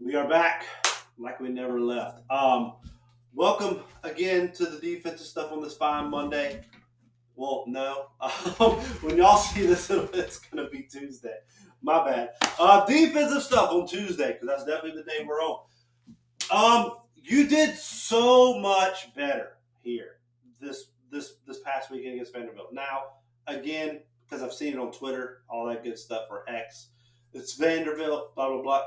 We are back like we never left. Welcome again to the defensive stuff on this fine Monday. Well, no. When y'all see this, it's going to be Tuesday. My bad. Defensive stuff on Tuesday because that's definitely the day we're on. You did so much better here this past weekend against Vanderbilt. Now, again, because I've seen it on Twitter, all that good stuff, or X, it's Vanderbilt, blah blah blah.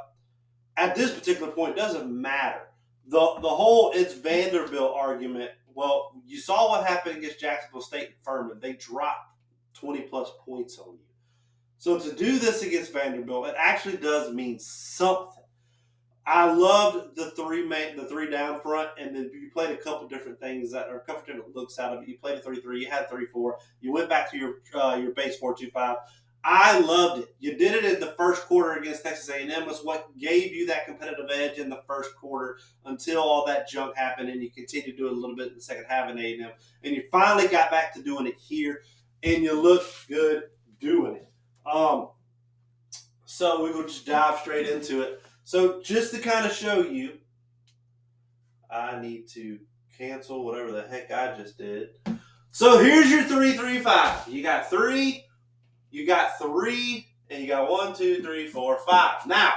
At this particular point, it doesn't matter. The whole it's Vanderbilt argument. Well, you saw what happened against Jacksonville State and Furman. They dropped 20 plus points on you. So to do this against Vanderbilt, it actually does mean something. I loved the three down front, and then you played a couple different things that are a couple different looks out of it. You played a 3-3, you had 3-4, you went back to your base 4-2-5. I loved it. You did it in the first quarter against Texas A&M. Was what gave you that competitive edge in the first quarter until all that junk happened, and you continued to do it a little bit in the second half in A&M, and you finally got back to doing it here, and you looked good doing it. So we will just dive straight into it. So just to kind of show you, I need to cancel whatever the heck I just did. So here's your 3-3-5. You got three, and you got 1, 2, 3, 4, 5. Now,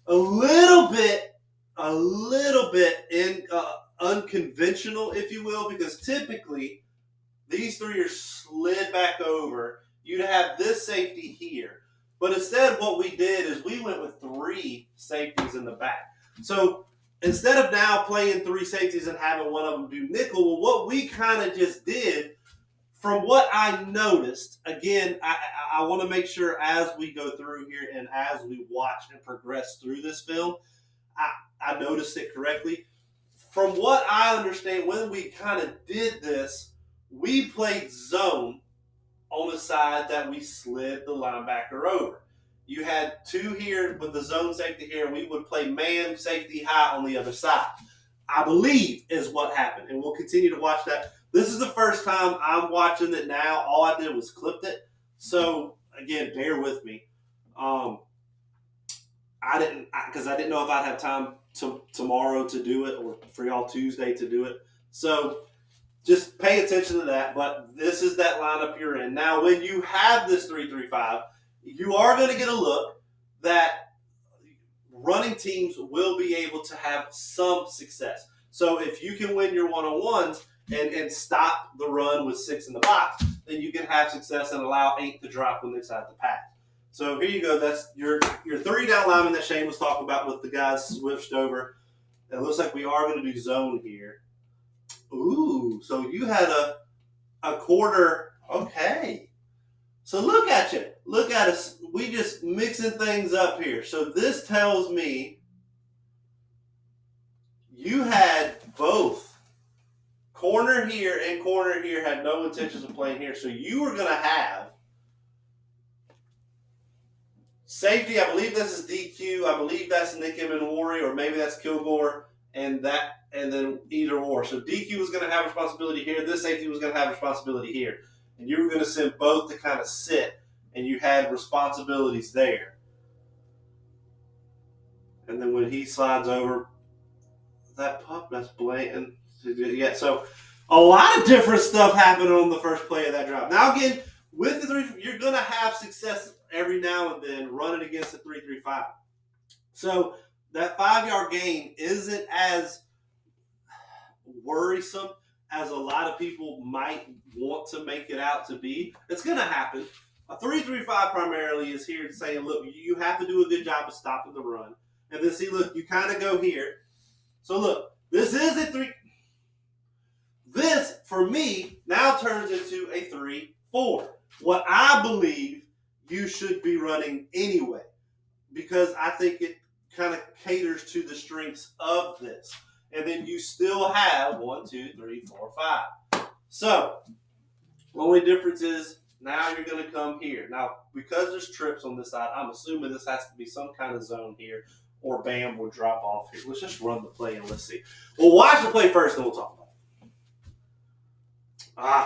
a little bit in unconventional, if you will, because typically these three are slid back over. You'd have this safety here. But instead, what we did is we went with three safeties in the back. So instead of now playing three safeties and having one of them do nickel, well, what we kind of just did, from what I noticed, again, I want to make sure as we go through here and as we watch and progress through this film, I noticed it correctly. From what I understand, when we kind of did this, we played zone on the side that we slid the linebacker over. You had two here with the zone safety here, and we would play man safety high on the other side. I believe is what happened, and we'll continue to watch that. This is the first time I'm watching it now. All I did was clipped it. So, again, bear with me. I didn't know if I'd have time tomorrow to do it or for y'all Tuesday to do it. So, just pay attention to that, but this is that lineup you're in. Now, when you have this 3-3-5, you are going to get a look that running teams will be able to have some success. So if you can win your one-on-ones and stop the run with 6 in the box, then you can have success and allow 8 to drop when they decide to pass. So here you go. That's your 3-down lineman that Shane was talking about with the guys switched over. It looks like we are going to do zone here. Ooh, so you had a quarter. Okay. So look at you. Look at us. We just mixing things up here. So this tells me you had both corner here and corner here had no intentions of playing here. So you were going to have safety. I believe this is DQ. I believe that's Nick Emanwari, or maybe that's Kilgore. And then either or. So DQ was going to have responsibility here. This safety was going to have responsibility here. And you were going to send both to kind of sit, and you had responsibilities there. And then when he slides over, that pup, that's blatant. Yeah, so a lot of different stuff happened on the first play of that drop. Now, again, with the 3, you're going to have success every now and then running against the 3-3-5. So that 5-yard gain isn't as worrisome as a lot of people might want to make it out to be. It's going to happen. A 3-3-5 primarily is here saying, look, you have to do a good job of stopping the run. And then see, look, you kind of go here. So look, this is a 3. This, for me, now turns into a 3-4. What I believe you should be running anyway, because I think it kind of caters to the strengths of this. And then you still have 1, 2, 3, 4, 5. So, the only difference is now you're going to come here. Now, because there's trips on this side, I'm assuming this has to be some kind of zone here, or Bam will drop off here. Let's just run the play and let's see. We'll watch the play first, and we'll talk about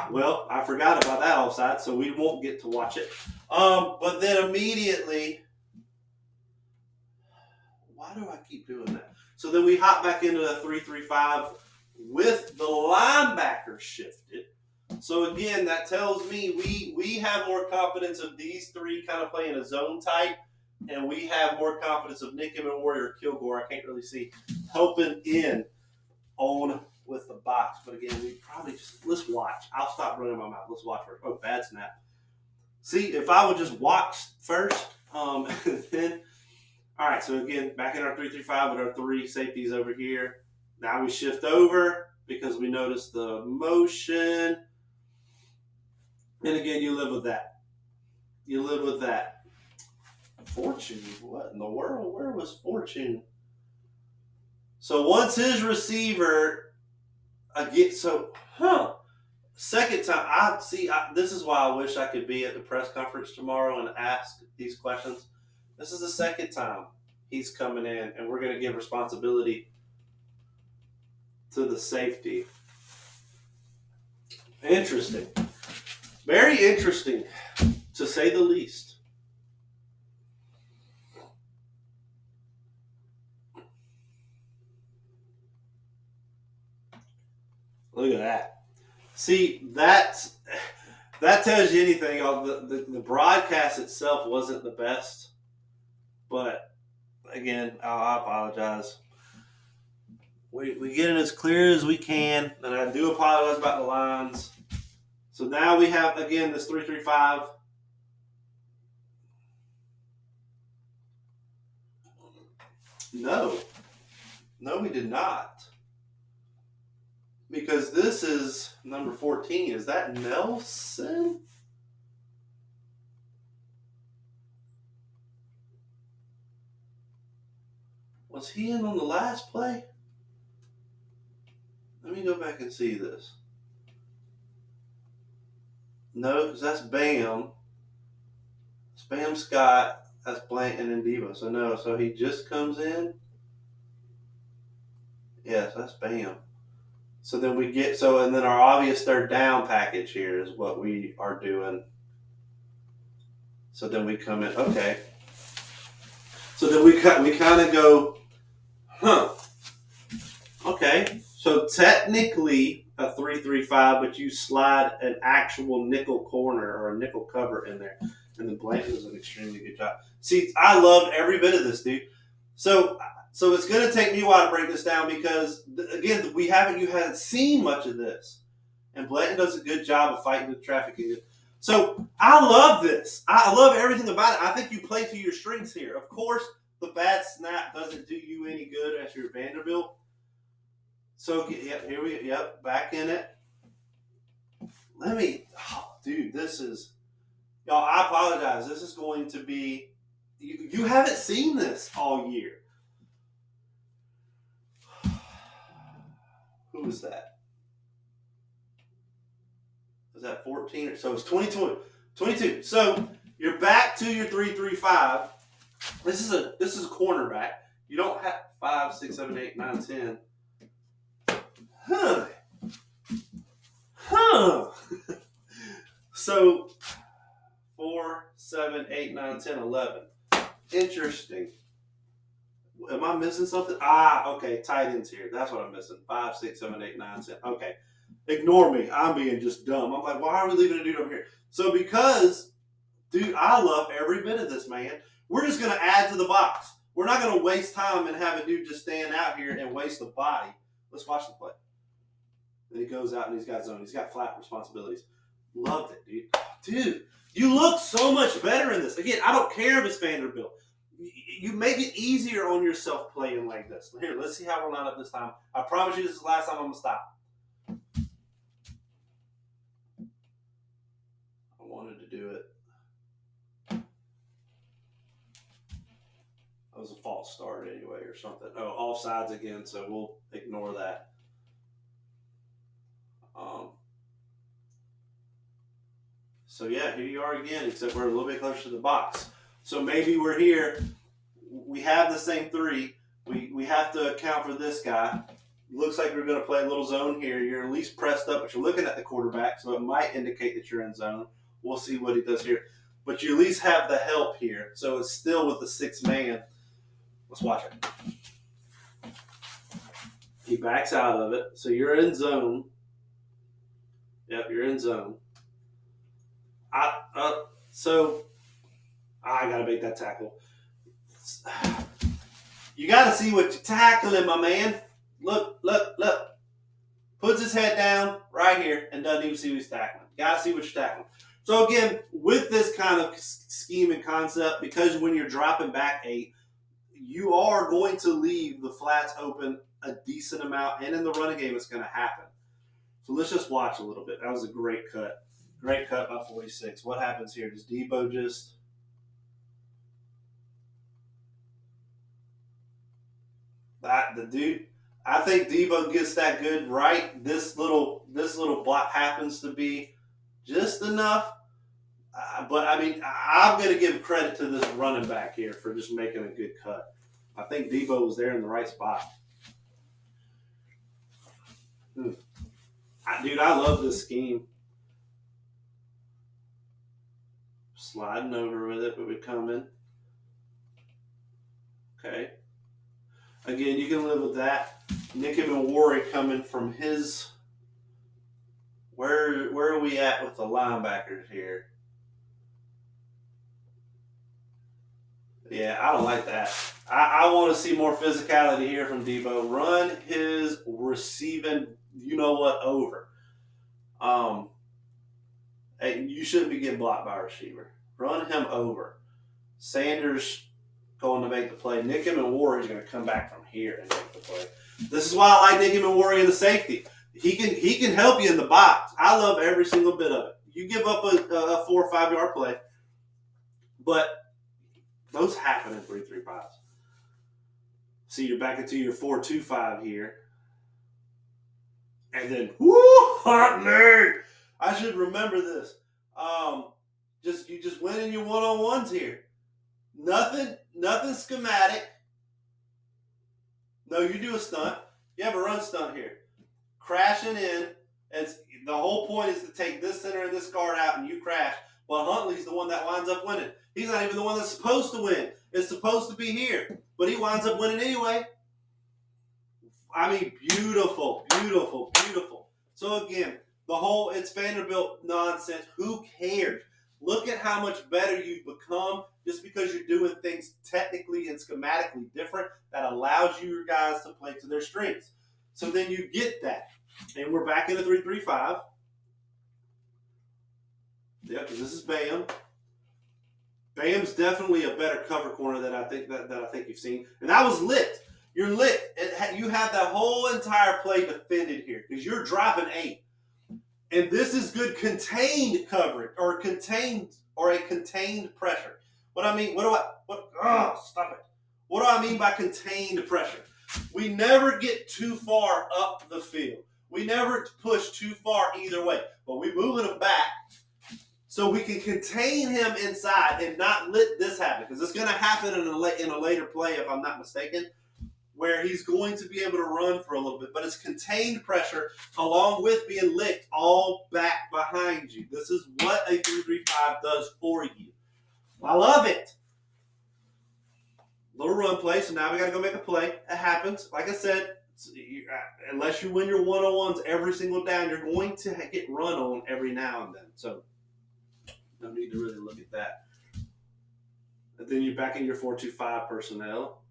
it. Well, I forgot about that offside, so we won't get to watch it. But then immediately, why Why do I keep doing that? So then we hop back into a 3-3-5 with the linebacker shifted. So again, that tells me we have more confidence of these three kind of playing a zone type, and we have more confidence of Nick Warrior or Kilgore. I can't really see helping in on with the box. But again, we probably just let's watch. I'll stop running my mouth. Let's watch first. Oh, bad snap. See, if I would just watch first, then all right. So again, back in our 3-3-5 with our three safeties over here. Now we shift over because we notice the motion. And again, you live with that. You live with that. Fortune? What in the world? Where was Fortune? So once his receiver, second time, this is why I wish I could be at the press conference tomorrow and ask these questions. This is the second time he's coming in, and we're going to give responsibility to the safety. Interesting. Very interesting, to say the least. Look at that. See, that tells you anything. The broadcast itself wasn't the best, but again, I apologize. We get it as clear as we can, and I do apologize about the lines. So now we have, again, this 3-3-5. No, we did not. Because this is number 14. Is that Nelson? Was he in on the last play? Let me go back and see this. No, because that's Bam. It's Bam Scott. That's Blanton and Devo. So no, so he just comes in. Yes, that's Bam. So then we get and then our obvious third down package here is what we are doing. So then we come in. Okay. So then we kind of go, okay. So technically a 3-3-5, but you slide an actual nickel corner or a nickel cover in there. And then Blanton does an extremely good job. See, I love every bit of this, dude. So it's going to take me a while to break this down because, again, you haven't seen much of this. And Blanton does a good job of fighting the traffic. So I love this. I love everything about it. I think you play to your strengths here. Of course, the bad snap doesn't do you any good as your Vanderbilt. So, back in it. This is, y'all, I apologize. This is going to be, you haven't seen this all year. Who was that? Was that 14? So it's 22. So you're back to your 3-3-5. This is a cornerback. You don't have 5, 6, 7, 8, 9, 10. So 4, 7, 8, 9, 10, 11. Interesting. Am I missing something? Okay. Tight ends here. That's what I'm missing. 5, 6, 7, 8, 9, 10. Okay. Ignore me. I'm being just dumb. I'm like, why are we leaving a dude over here? So because, dude, I love every bit of this, man. We're just going to add to the box. We're not going to waste time and have a dude just stand out here and waste the body. Let's watch the play. Then he goes out and he's got zone. He's got flat responsibilities. Loved it, dude. Dude, you look so much better in this. Again, I don't care if it's Vanderbilt. You make it easier on yourself playing like this. Here, let's see how we're lined up this time. I promise you this is the last time I'm going to stop. I wanted to do it. That was a false start anyway or something. Oh, offsides again, so we'll ignore that. So yeah, here you are again, except we're a little bit closer to the box. So maybe we're here. We have the same three. We have to account for this guy. Looks like we're going to play a little zone here. You're at least pressed up, but you're looking at the quarterback, so it might indicate that you're in zone. We'll see what he does here. But you at least have the help here. So it's still with the 6 man. Let's watch it. He backs out of it. So you're in zone. Yep, you're in zone. So I got to make that tackle. You got to see what you're tackling, my man. Look. Puts his head down right here and doesn't even see who he's tackling. You got to see what you're tackling. So again, with this kind of scheme and concept, because when you're dropping back 8, you are going to leave the flats open a decent amount, and in the running game, it's going to happen. So let's just watch a little bit. That was a great cut. Great cut by 46. What happens here? Does Debo just... the dude... I think Debo gets that good right. This little block happens to be just enough. But, I mean, I'm going to give credit to this running back here for just making a good cut. I think Debo was there in the right spot. Dude, I love this scheme. Sliding over with it, but we're coming. Okay. Again, you can live with that. Nickem and Warwick coming from his... Where are we at with the linebackers here? Yeah, I don't like that. I want to see more physicality here from Debo. Run his receiving, over. Hey, you shouldn't be getting blocked by a receiver. Run him over. Sanders going to make the play. Nickem and Warrior is going to come back from here and make the play. This is why I like Nickem and Warrior in the safety. He can help you in the box. I love every single bit of it. You give up a 4 or 5 yard play, but those happen in 3-3-5s. See, you're back into your 4-2-5 here. And then, Huntley! I should remember this. You just win in your one-on-ones here. Nothing schematic. No, you do a stunt. You have a run stunt here. Crashing in. And the whole point is to take this center and this guard out and you crash. But Huntley's the one that winds up winning. He's not even the one that's supposed to win. It's supposed to be here. But he winds up winning anyway. I mean, beautiful. So again, it's Vanderbilt nonsense. Who cares? Look at how much better you've become just because you're doing things technically and schematically different that allows you guys to play to their strengths. So then you get that. And we're back in a 3-3-5. Yeah, because this is Bam. Bam's definitely a better cover corner than I think you've seen. And that was lit. You're lit. You have that whole entire play defended here because you're dropping 8. And this is good contained coverage or a contained pressure. Stop it. What do I mean by contained pressure? We never get too far up the field. We never push too far either way, but we're moving him back so we can contain him inside and not let this happen because it's going to happen in a later play, if I'm not mistaken, where he's going to be able to run for a little bit, but it's contained pressure along with being licked all back behind you. This is what a 3-3-5 does for you. I love it. Little run play, so now we got to go make a play. It happens. Like I said, unless you win your one-on-ones every single down, you're going to get run on every now and then. So no need to really look at that. And then you're back in your 4-2-5 personnel.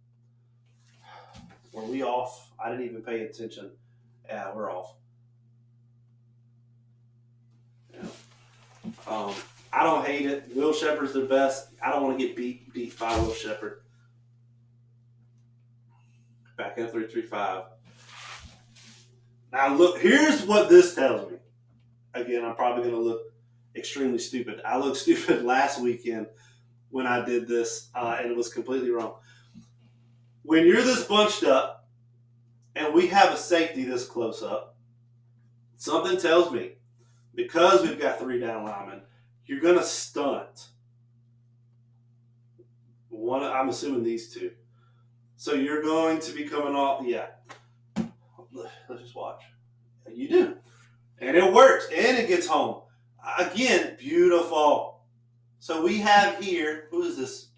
Were we off? I didn't even pay attention. Yeah, we're off. Yeah. I don't hate it. Will Shepherd's the best. I don't want to get beat by Will Shepherd. Back in 3-3-5. Now look, here's what this tells me. Again, I'm probably going to look extremely stupid. I looked stupid last weekend when I did this, and it was completely wrong. When you're this bunched up, and we have a safety this close up, something tells me, because we've got 3 down linemen, you're going to stunt. I'm assuming these 2. So you're going to be coming off, yeah. Let's just watch. You do. And it works. And it gets home. Again, beautiful. So we have here, who is this?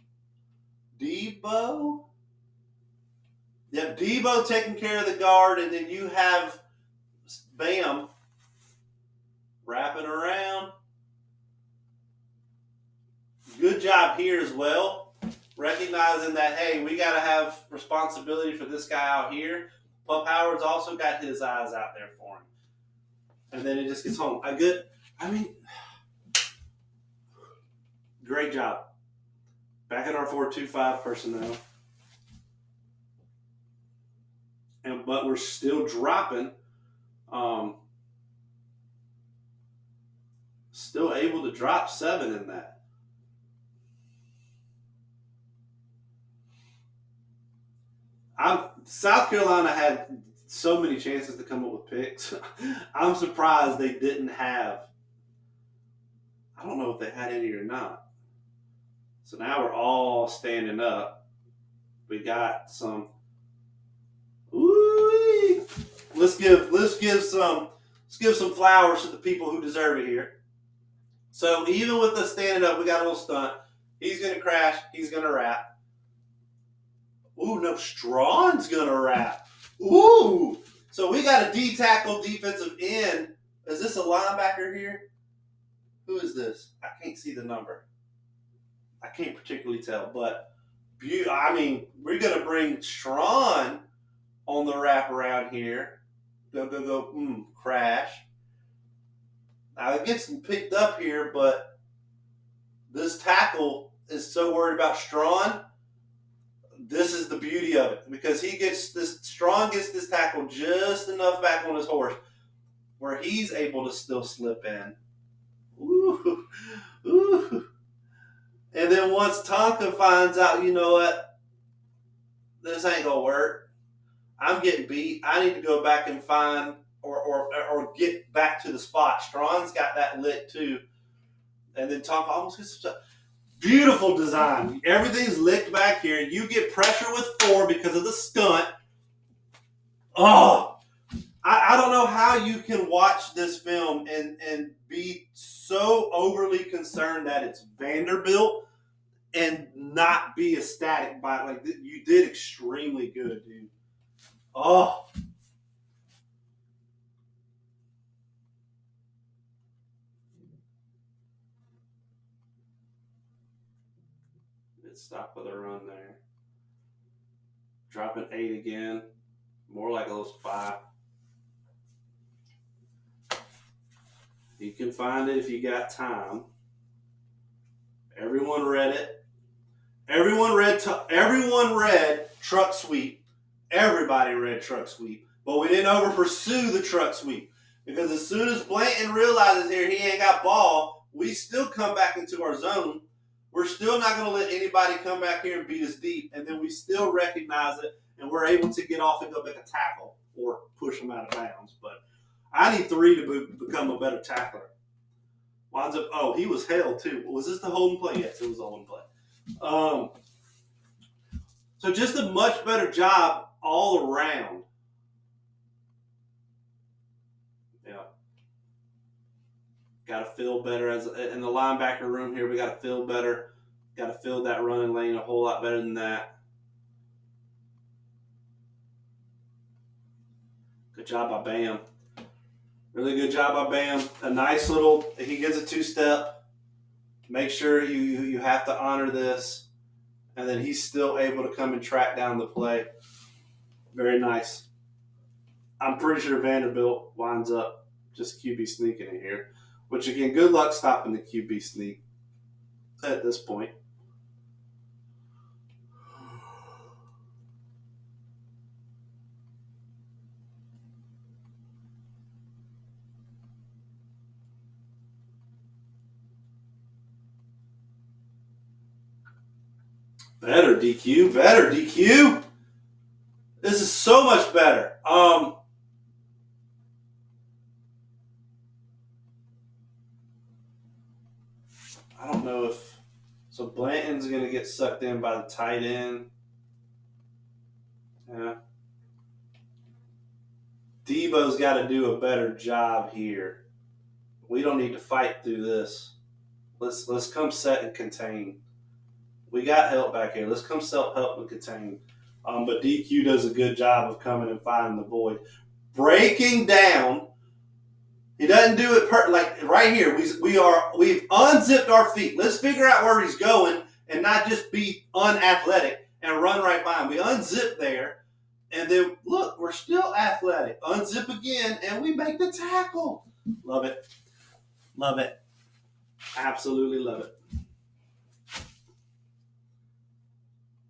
Debo? Yep, Debo taking care of the guard, and then you have Bam wrapping around. Good job here as well, recognizing that, hey, we got to have responsibility for this guy out here. Pup Howard's also got his eyes out there for him. And then it just gets home. Great job. Back in our 4-2-5 personnel. But we're still dropping. Still able to drop 7 in that. South Carolina had so many chances to come up with picks. I'm surprised they didn't have. I don't know if they had any or not. So now we're all standing up. We got some. Ooh, let's give some flowers to the people who deserve it here. So even with us standing up, we got a little stunt. He's gonna crash. He's gonna wrap. Ooh, no, Strawn's gonna wrap. Ooh, so we got a D tackle defensive end. Is this a linebacker here? Who is this? I can't see the number. I can't particularly tell, but we're gonna bring Strawn on the wraparound here. Go, crash. Now it gets picked up here, but this tackle is so worried about Strawn. This is the beauty of it, because Strawn gets this tackle just enough back on his horse where he's able to still slip in. Ooh, ooh. And then once Tonka finds out, you know what, this ain't gonna work. I'm getting beat. I need to go back and find or get back to the spot. Strawn's got that lit too. And then Tonka almost gets stuff. Beautiful design. Everything's licked back here. You get pressure with 4 because of the stunt. Oh, I don't know how you can watch this film and be so overly concerned that it's Vanderbilt and not be ecstatic by it. Like, you did extremely good, dude. Oh. Let's stop with a run there. Dropping 8 again. More like those 5. You can find it if you got time. Everyone read it. Everyone read truck sweep. Everybody read truck sweep. But we didn't over pursue the truck sweep. Because as soon as Blanton realizes here he ain't got ball, we still come back into our zone. We're still not going to let anybody come back here and beat us deep. And then we still recognize it, and we're able to get off and go make a tackle or push them out of bounds. But I need 3 to become a better tackler. Winds up, oh, he was held too. Was this the holding play? Yes, it was the holding play. So just a much better job all around. Yeah. Got to feel better in the linebacker room here. We got to feel better. Got to fill that running lane a whole lot better than that. Good job by Bam. Really good job by Bam. A nice little, he gets a 2-step. Make sure you have to honor this. And then he's still able to come and track down the play. Very nice. I'm pretty sure Vanderbilt winds up just QB sneaking in here. Which, again, good luck stopping the QB sneak at this point. Better DQ. Better DQ. This is so much better. I don't know if so. Blanton's going to get sucked in by the tight end. Yeah. Debo's got to do a better job here. We don't need to fight through this. Let's come set and contain. We got help back here. Let's come help and contain. But DQ does a good job of coming and finding the void. Breaking down. He doesn't do it like right here. We've unzipped our feet. Let's figure out where he's going and not just be unathletic and run right by him. We unzip there, and then look, we're still athletic. Unzip again, and we make the tackle. Love it. Love it. Absolutely love it.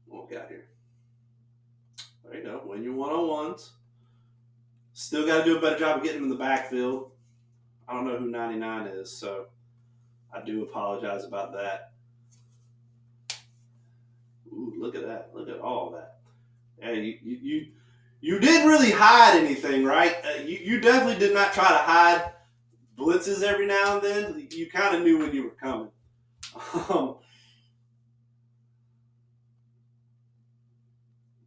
What we got here? There you go. Win your one-on-ones. Still got to do a better job of getting him in the backfield. I don't know who 99 is, so I do apologize about that. Ooh, look at that. Look at all that. Hey, you didn't really hide anything, right? You definitely did not try to hide blitzes every now and then. You kind of knew when you were coming.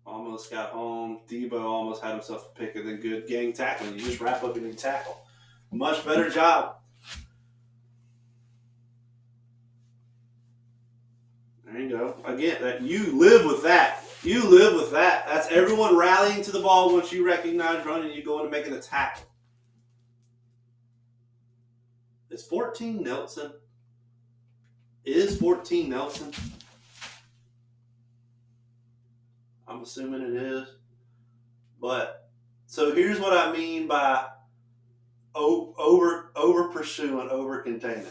Almost got home. Debo almost had himself a pick, and then good gang tackling. You just wrap up and you tackle. Much better job. There you go. Again, you live with that. You live with that. That's everyone rallying to the ball once you recognize running. You go in and making a tackle. Is 14 Nelson? Is 14 Nelson? I'm assuming it is. But so here's what I mean by over pursuing, over containing.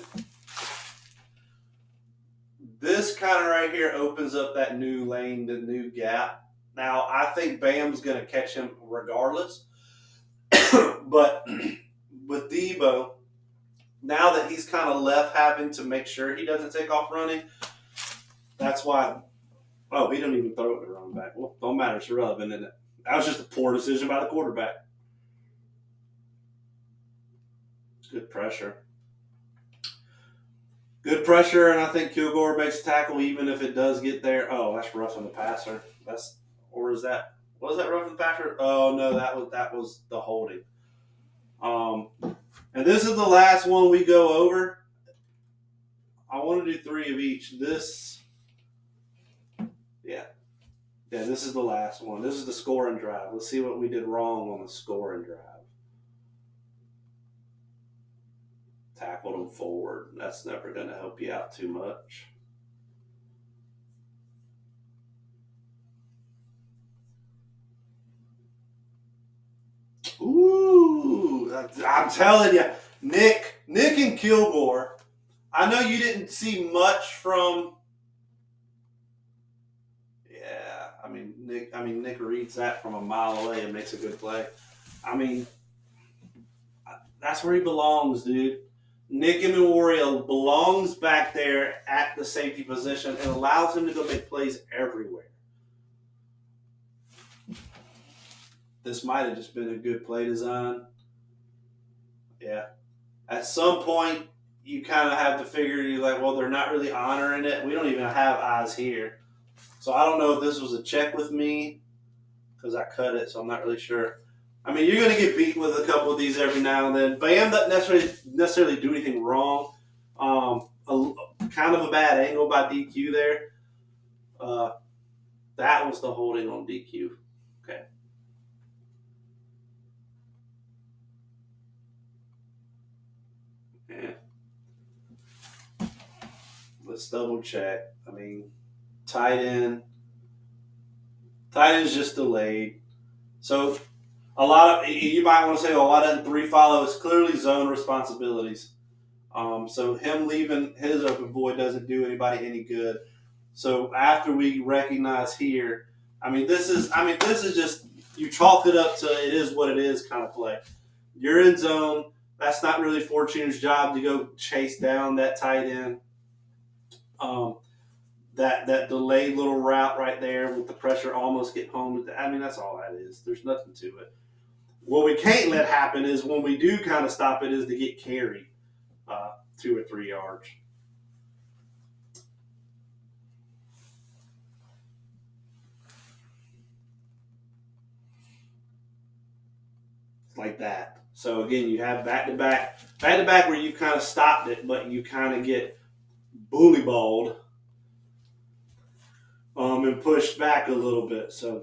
This kind of right here opens up that new lane, the new gap. Now I think Bam's going to catch him regardless. But with Debo, now that he's kind of left having to make sure he doesn't take off running, that's why. Oh, he didn't even throw it to run back. Well, don't matter. It's irrelevant, isn't it? That was just a poor decision by the quarterback. Good pressure. Good pressure, and I think Kilgore makes a tackle even if it does get there. Oh, that's roughing the passer. Was that roughing the passer? Oh no, that was the holding. And this is the last one we go over. I want to do 3 of each. This is the last one. This is the scoring drive. Let's see what we did wrong on the scoring drive. Tackled him forward. That's never going to help you out too much. Ooh, I'm telling you, Nick and Kilgore. I know you didn't see much from. Yeah, Nick reads that from a mile away and makes a good play. I mean, that's where he belongs, dude. Nick Memorial belongs back there at the safety position and allows him to go make plays everywhere. This might have just been a good play design. Yeah. At some point, you kind of have to figure, you're like, well, they're not really honoring it. We don't even have eyes here. So I don't know if this was a check with me because I cut it, so I'm not really sure. I mean, you're going to get beat with a couple of these every now and then. Bam doesn't necessarily do anything wrong. Kind of a bad angle by DQ there. That was the holding on DQ. Okay. Yeah. Let's double check. I mean, tight end is just delayed. So a lot of you might want to say, oh, why doesn't 3 follow? It's clearly zone responsibilities. So him leaving his open void doesn't do anybody any good. So after we recognize here, this is just, you chalk it up to it is what it is kind of play. You're in zone. That's not really Fortune's job to go chase down that tight end. That delayed little route right there with the pressure almost get home. That's all that is. There's nothing to it. What we can't let happen is when we do kind of stop it is to get carried 2 or 3 yards. Like that. So again, you have back to back where you kind of stopped it, but you kind of get bully balled and pushed back a little bit. So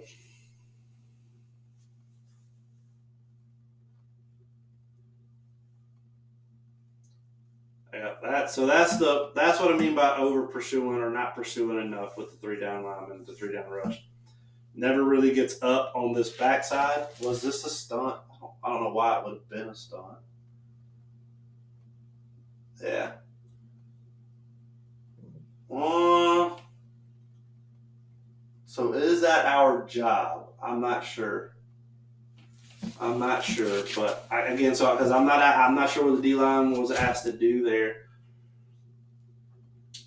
Yeah, that's what I mean by over pursuing or not pursuing enough with the 3 down lineman, the 3 down rush. Never really gets up on this backside. Was this a stunt? I don't know why it would have been a stunt. Yeah. So is that our job? I'm not sure. But because I'm not sure what the D line was asked to do there.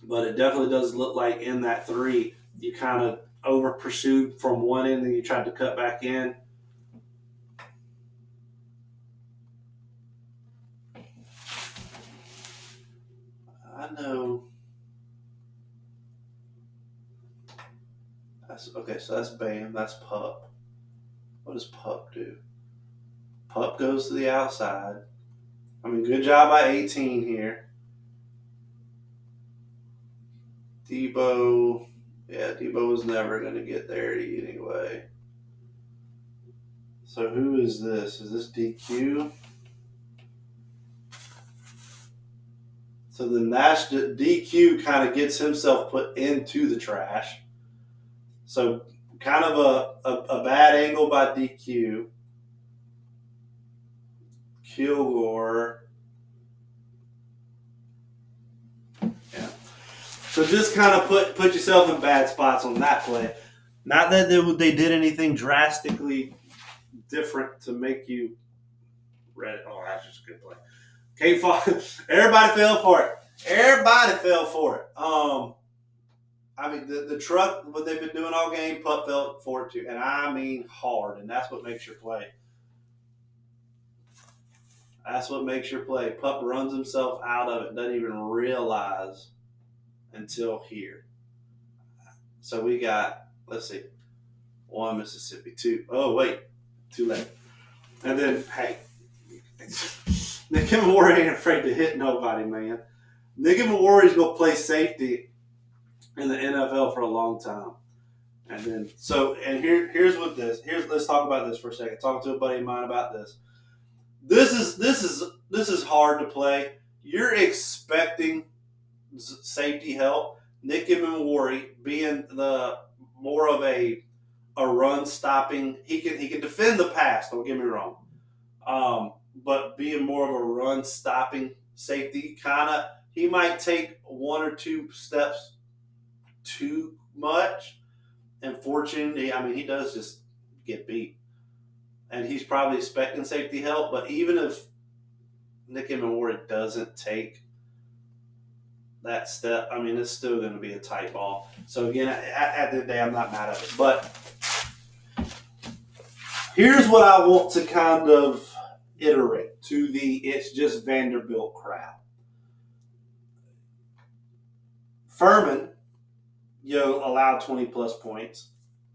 But it definitely does look like in that 3, you kind of over pursued from one end and you tried to cut back in. I know. So that's Bam. That's Pup. What does Pup do? Pup goes to the outside. I mean, good job by 18 here. Debo. Yeah, Debo was never going to get there anyway. So who is this? Is this DQ? So then that's DQ kind of gets himself put into the trash. So kind of a bad angle by DQ. Kilgore. Yeah. So just kind of put yourself in bad spots on that play. Not that they did anything drastically different to make you read it. Oh, that's just a good play. Everybody fell for it. I mean, the truck, what they've been doing all game, Pup fell for it too. And I mean hard. And that's what makes your play. Pup runs himself out of it, doesn't even realize until here. So we got, let's see, 1 Mississippi, 2. Oh, wait, too late. And then, hey, Nick Warren ain't afraid to hit nobody, man. Nick Warren's going to play safety in the NFL for a long time. And then, here's let's talk about this for a second. Talking to a buddy of mine about this. This is hard to play. You're expecting safety help. Nick Warren being the more of a run stopping. He can defend the pass. Don't get me wrong. But being more of a run stopping safety, he might take 1 or 2 steps too much. And fortunately, I mean, he does just get beat. And he's probably expecting safety help. But even if Nick Warren doesn't take that step, I mean, it's still going to be a tight ball. So, again, at the end of the day, I'm not mad at it. But here's what I want to kind of iterate to the it's just Vanderbilt crowd. Furman, you allowed 20-plus points.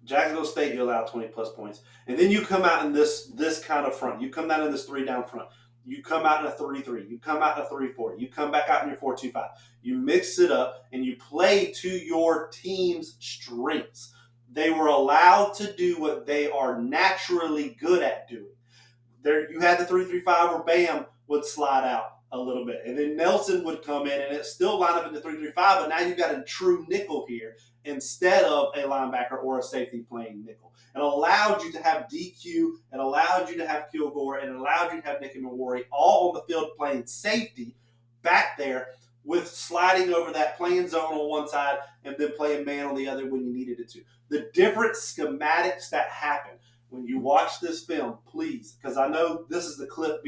Jacksonville State, you allowed 20-plus points. And then you come out in this kind of front. You come out in this 3-down front. You come out in a 3-3. You come out in a 3-4. You come back out in your 4-2-5. You mix it up, and you play to your team's strengths. They were allowed to do what they are naturally good at doing. There, you had the 3-3-5 where Bam would slide out a little bit. And then Nelson would come in, and it still lined up in the 3-3-5, but now you've got a true nickel here instead of a linebacker or a safety playing nickel. It allowed you to have DQ, it allowed you to have Kilgore, and it allowed you to have Nick Warren all on the field playing safety back there with sliding over that playing zone on one side and then playing man on the other when you needed it to. The different schematics that happen when you watch this film, please, because I know this is the clip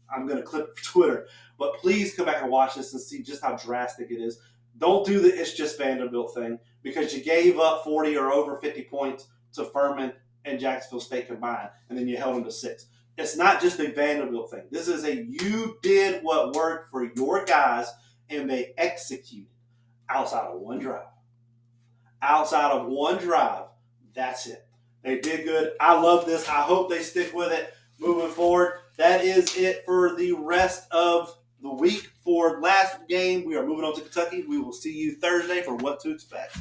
I'm going to clip for Twitter, but please come back and watch this and see just how drastic it is. Don't do the it's just Vanderbilt thing because you gave up 40 or over 50 points to Furman and Jacksonville State combined, and then you held them to 6. It's not just a Vanderbilt thing. This is you did what worked for your guys, and they executed outside of one drive. That's it. They did good. I love this. I hope they stick with it moving forward. That is it for the rest of the week. For last game, we are moving on to Kentucky. We will see you Thursday for what to expect.